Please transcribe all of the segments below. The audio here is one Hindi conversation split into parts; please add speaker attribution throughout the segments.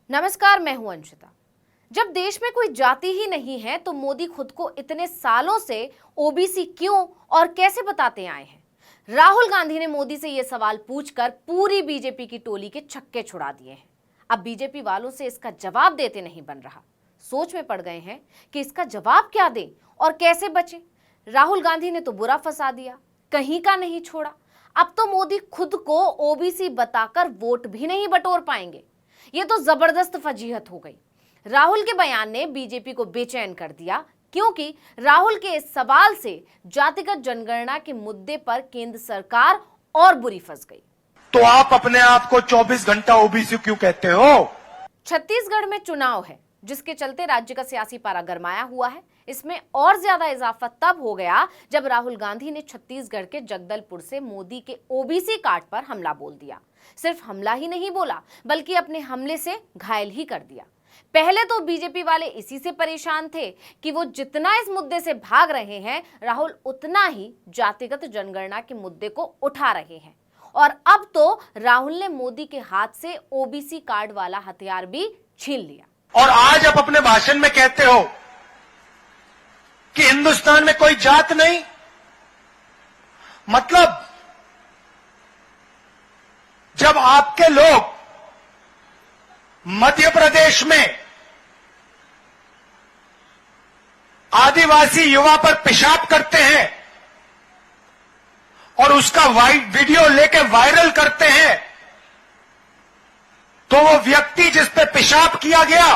Speaker 1: नमस्कार, मैं हूं अंशिता। जब देश में कोई जाति ही नहीं है तो मोदी खुद को इतने सालों से ओबीसी क्यों और कैसे बताते आए हैं? राहुल गांधी ने मोदी से यह सवाल पूछकर पूरी बीजेपी की टोली के छक्के छुड़ा दिए हैं। अब बीजेपी वालों से इसका जवाब देते नहीं बन रहा। सोच में पड़ गए हैं कि इसका जवाब क्या दें और कैसे बचें। राहुल गांधी ने तो बुरा फंसा दिया, कहीं का नहीं छोड़ा। अब तो मोदी खुद को ओबीसी बताकर वोट भी नहीं बटोर पाएंगे। ये तो जबरदस्त फजीहत हो गई। राहुल के बयान ने बीजेपी को बेचैन कर दिया, क्योंकि राहुल के इस सवाल से जातिगत जनगणना के मुद्दे पर केंद्र सरकार और बुरी फंस गई।
Speaker 2: तो आप अपने आप को 24 घंटा ओबीसी क्यों कहते हो?
Speaker 1: छत्तीसगढ़ में चुनाव है, जिसके चलते राज्य का सियासी पारा गरमाया हुआ है। इसमें और ज्यादा इजाफा तब हो गया जब राहुल गांधी ने छत्तीसगढ़ के जगदलपुर से मोदी के ओबीसी कार्ड पर हमला बोल दिया। सिर्फ हमला ही नहीं बोला, बल्कि अपने हमले से घायल ही कर दिया। पहले तो बीजेपी वाले इसी से परेशान थे कि वो जितना इस मुद्दे से भाग रहे हैं, राहुल उतना ही जातिगत जनगणना के मुद्दे को उठा रहे हैं। और अब तो राहुल ने मोदी के हाथ से ओबीसी कार्ड वाला हथियार भी छीन लिया।
Speaker 2: और आज आप अपने भाषण में कहते हो कि हिंदुस्तान में कोई जात नहीं। मतलब जब आपके लोग मध्य प्रदेश में आदिवासी युवा पर पेशाब करते हैं और उसका वीडियो लेके वायरल करते हैं, तो वो व्यक्ति जिस पे पेशाब किया गया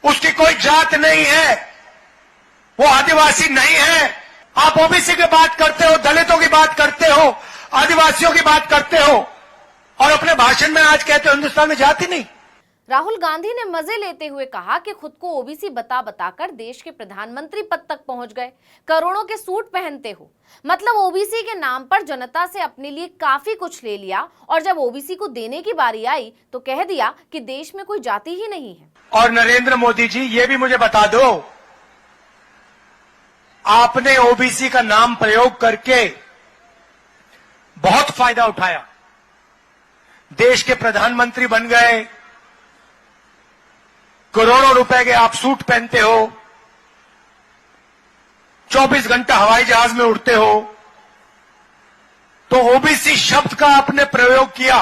Speaker 2: उसकी कोई जात नहीं है, वो आदिवासी नहीं है। आप ओबीसी की बात करते हो, दलितों की बात करते हो, आदिवासियों की बात करते हो और अपने भाषण में आज कहते हो हिंदुस्तान में जाति नहीं।
Speaker 1: राहुल गांधी ने मजे लेते हुए कहा कि खुद को ओबीसी बताकर देश के प्रधानमंत्री पद तक पहुंच गए। करोड़ों के सूट पहनते हो, मतलब ओबीसी के नाम पर जनता से अपने लिए काफी कुछ ले लिया, और जब ओबीसी को देने की बारी आई तो कह दिया कि देश में कोई जाति ही नहीं है।
Speaker 2: और नरेंद्र मोदी जी, ये भी मुझे बता दो, आपने ओबीसी का नाम प्रयोग करके बहुत फायदा उठाया, देश के प्रधानमंत्री बन गए, करोड़ों रुपए के आप सूट पहनते हो, 24 घंटा हवाई जहाज में उड़ते हो, तो ओबीसी शब्द का आपने प्रयोग किया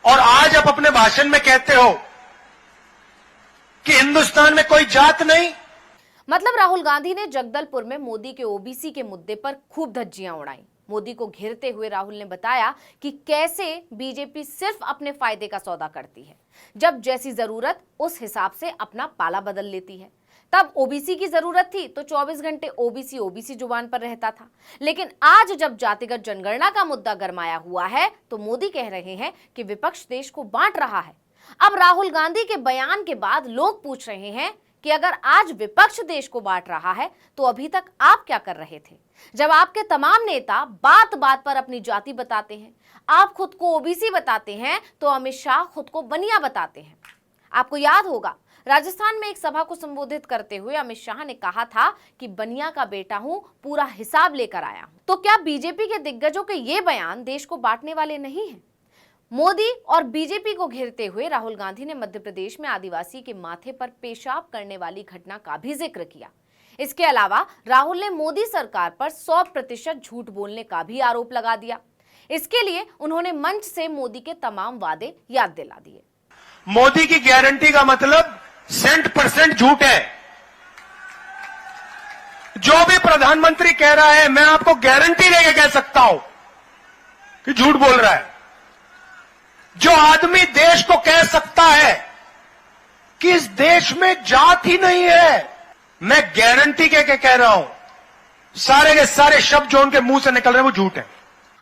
Speaker 2: और आज आप अपने भाषण में कहते हो कि हिंदुस्तान में कोई जात नहीं।
Speaker 1: मतलब राहुल गांधी ने जगदलपुर में मोदी के ओबीसी के मुद्दे पर खूब धज्जियां उड़ाई। मोदी को घेरते हुए राहुल ने बताया कि कैसे बीजेपी सिर्फ अपने फायदे का सौदा करती है। जब जैसी जरूरत उस हिसाब से अपना पाला बदल लेती है। तब ओबीसी की जरूरत थी तो 24 घंटे ओबीसी जुबान पर रहता था। लेकिन आज जब जातिगत जनगणना का मुद्दा गरमाया हुआ है तो मोदी कह रहे हैं कि विपक्ष देश को बांट रहा है। अब राहुल गांधी के बयान के बाद लोग पूछ रहे हैं कि अगर आज विपक्ष देश को बांट रहा है तो अभी तक आप क्या कर रहे थे, जब आपके तमाम नेता बात बात पर अपनी जाति बताते हैं। आप खुद को ओबीसी बताते हैं तो अमित शाह खुद को बनिया बताते हैं। आपको याद होगा, राजस्थान में एक सभा को संबोधित करते हुए अमित शाह ने कहा था कि बनिया का बेटा हूं, पूरा हिसाब लेकर आया हूं। तो क्या बीजेपी के दिग्गजों के ये बयान देश को बांटने वाले नहीं हैं? मोदी और बीजेपी को घेरते हुए राहुल गांधी ने मध्य प्रदेश में आदिवासी के माथे पर पेशाब करने वाली घटना का भी जिक्र किया। इसके अलावा राहुल ने मोदी सरकार पर 100% झूठ बोलने का भी आरोप लगा दिया। इसके लिए उन्होंने मंच से मोदी के तमाम वादे याद दिला दिए।
Speaker 2: मोदी की गारंटी का मतलब 100% झूठ है। जो भी प्रधानमंत्री कह रहा है, मैं आपको गारंटी देके कह सकता हूं कि झूठ बोल रहा है। जो आदमी देश को कह सकता है कि इस देश में जात ही नहीं है, मैं गारंटी के कह रहा हूं, सारे के सारे शब्द जो उनके मुंह से निकल रहे हैं वो झूठ है।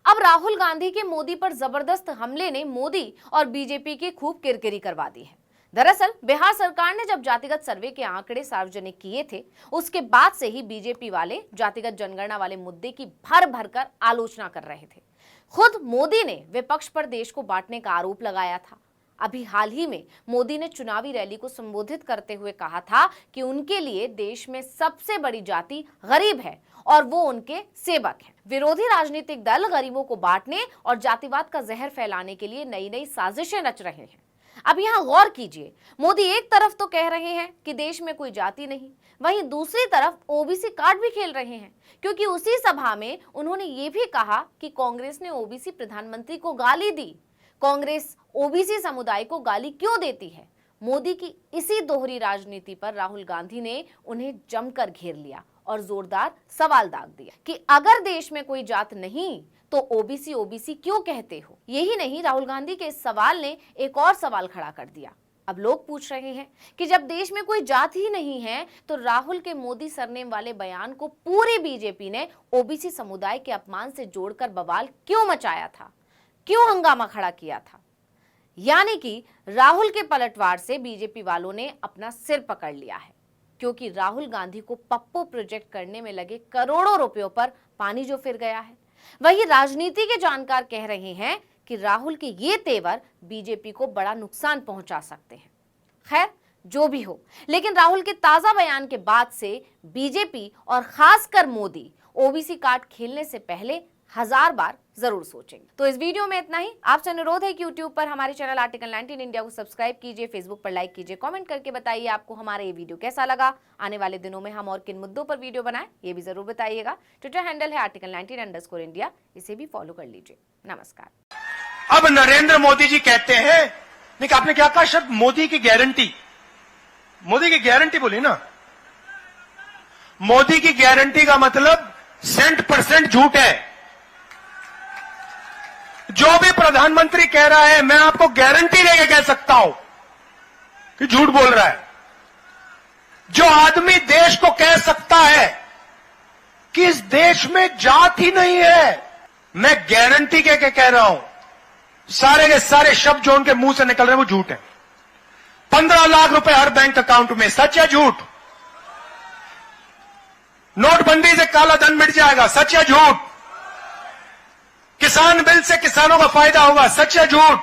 Speaker 1: अब राहुल गांधी के मोदी पर जबरदस्त हमले ने मोदी और बीजेपी की खूब किरकिरी करवा दी है। दरअसल बिहार सरकार ने जब जातिगत सर्वे के आंकड़े सार्वजनिक किए थे, उसके बाद से ही बीजेपी वाले जातिगत जनगणना वाले मुद्दे की भर भर कर आलोचना कर रहे थे। खुद मोदी ने विपक्ष पर देश को बांटने का आरोप लगाया था। अभी हाल ही में मोदी ने चुनावी रैली को संबोधित करते हुए कहा था कि उनके लिए देश में सबसे बड़ी जाति गरीब है और वो उनके सेवक हैं। विरोधी राजनीतिक दल गरीबों को बांटने और जातिवाद का जहर फैलाने के लिए नई नई साजिशें रच रहे हैं। अब यहाँ गौर कीजिए, मोदी एक तरफ तो कह रहे हैं कि देश में कोई जाति नहीं, वहीं दूसरी तरफ ओबीसी कार्ड भी खेल रहे हैं, क्योंकि उसी सभा में उन्होंने ये भी कहा कि कांग्रेस ने ओबीसी प्रधानमंत्री को गाली दी। कांग्रेस ओबीसी समुदाय को गाली क्यों देती है? मोदी की इसी दोहरी राजनीति पर राहुल गांधी ने उन्हें जमकर घेर लिया और जोरदार सवाल दाग दिया कि अगर देश में कोई जात नहीं तो ओबीसी क्यों कहते हो? यही नहीं, राहुल गांधी के इस सवाल ने एक और सवाल खड़ा कर दिया। अब लोग पूछ रहे हैं कि जब देश में कोई जात ही नहीं है तो राहुल के मोदी सरनेम वाले बयान को पूरी बीजेपी ने ओबीसी समुदाय के अपमान से जोड़कर बवाल क्यों मचाया था, क्यों हंगामा खड़ा किया था? यानी कि राहुल के पलटवार से बीजेपी वालों ने अपना सिर पकड़ लिया है, क्योंकि राहुल गांधी को पप्पू प्रोजेक्ट करने में लगे करोड़ों रुपयों पर पानी जो फिर गया है। वही राजनीति के जानकार कह रहे हैं कि राहुल के ये तेवर बीजेपी को बड़ा नुकसान पहुंचा सकते हैं। खैर, जो भी हो, लेकिन राहुल के ताजा बयान के बाद से बीजेपी और खासकर मोदी ओबीसी कार्ड खेलने से पहले 1000 बार जरूर सोचेंगे। तो इस वीडियो में इतना ही। आपसे अनुरोध है कि यूट्यूब पर हमारे चैनल आर्टिकल 19 इंडिया को सब्सक्राइब कीजिए, फेसबुक पर लाइक कीजिए, कमेंट करके बताइए आपको हमारा ये वीडियो कैसा लगा। आने वाले दिनों में हम और किन मुद्दों पर वीडियो बनाएं ये भी जरूर बताइएगा। ट्विटर हैंडल है आर्टिकल 19_इंडिया, इसे भी फॉलो कर लीजिए। नमस्कार।
Speaker 2: अब नरेंद्र मोदी जी कहते हैं, नहीं आपने क्या कहा शब्द? मोदी की गारंटी। मोदी की गारंटी बोली ना। मोदी की गारंटी का मतलब 100% झूठ है। जो भी प्रधानमंत्री कह रहा है, मैं आपको गारंटी देके कह सकता हूं कि झूठ बोल रहा है। जो आदमी देश को कह सकता है कि इस देश में जात ही नहीं है, मैं गारंटी के कह रहा हूं, सारे के सारे शब्द जो उनके मुंह से निकल रहे हैं वो झूठ है। 15 लाख रुपए हर बैंक अकाउंट में, सच या झूठ? नोटबंदी से काला धन मिट जाएगा, सच या झूठ? किसान बिल से किसानों का फायदा होगा, सच या झूठ?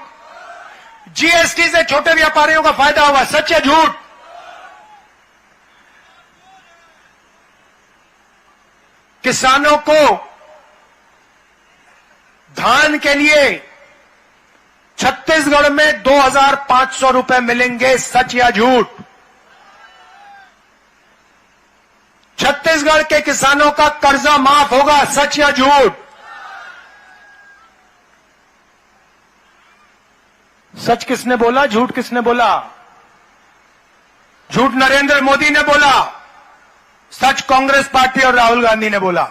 Speaker 2: जीएसटी से छोटे व्यापारियों का फायदा होगा, सच या झूठ? किसानों को धान के लिए छत्तीसगढ़ में 2500 रुपए मिलेंगे, सच या झूठ? छत्तीसगढ़ के किसानों का कर्जा माफ होगा, सच या झूठ? सच किसने बोला, झूठ किसने बोला? झूठ नरेंद्र मोदी ने बोला, सच कांग्रेस पार्टी और राहुल गांधी ने बोला।